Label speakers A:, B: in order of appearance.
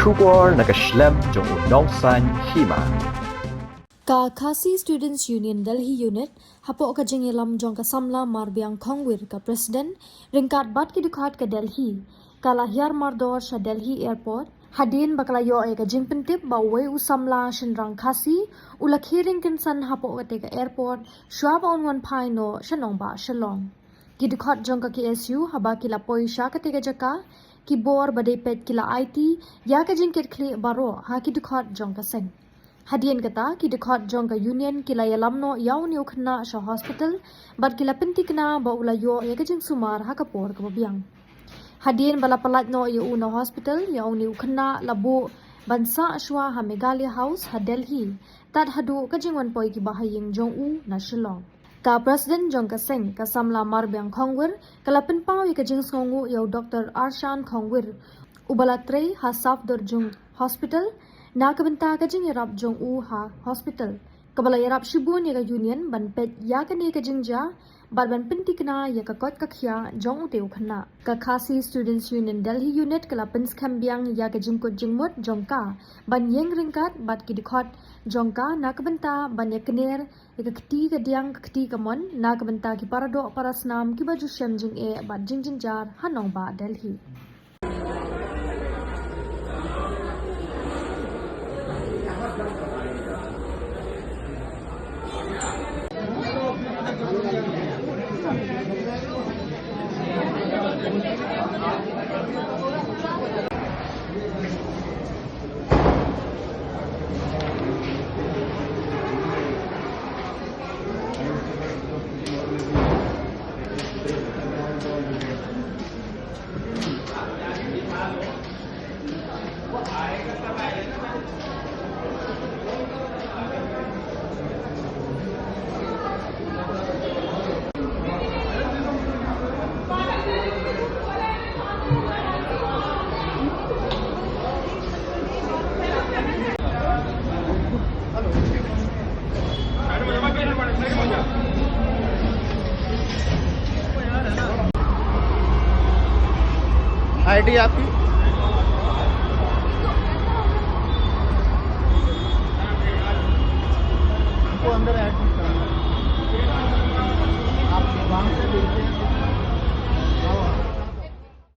A: Shuwa nakaslem jong unongsan Hima.
B: Ka Khasi Students Union Delhi Unit hapok ka jengilam jong ka Samla marbiang Khongwir ka President ringkat bat ki dukhat ka Delhi kala hiar mardor sa Delhi Airport hadin bakalayo ay ka jingpentip ba way usamla shinrang Khasi ulakhiring Kynsan hapok ka te ka airport Shuwa ba onwan paino Shillong ba Shillong ki dukhat jong ka KSU haba kila poi sha ka te ka jaka ki bor badai pet kila IT ya ka jingket kli baro ha ki dukhat jong ka seng Hadian kata ki dekat jong ka union kila yalamno yaw ni ukhna sa hospital bat kila pentikna ba ulayo ya kajing sumar hakapor ka babiang. Hadian bala palat no ya una hospital yaw ni ukhna labu bansa Shuwa ha Megalia House ha Delhi tad hadu kajing wan poi ki bahaying jong u na Shillong. Ka President jong ka seng ka Samla marbiang Khongwir kala penpaw ya kajing songu yaw Dr. Arshan Khongwir ubala tre ha Safdor jong hospital Nakabenta kajing yarap jong u ha hospital. Kabala yarap shibun ya ka union ban pet ya ka ni kajing ja ban pentikna ya ka kot ka khia jong u teu khana. Ka Khasi Students Union Delhi Unit kala pens kambiang ya ka jingkut jingmut jong ka ban yeng ringkat bat ki dikhot jong ka nakabenta ban ya kner ya ka kti ka diang ka kti ka mon nakabenta ki parado parasnam ki baju shem jing e bat jing jar hanong ba Delhi.
C: ID आपकी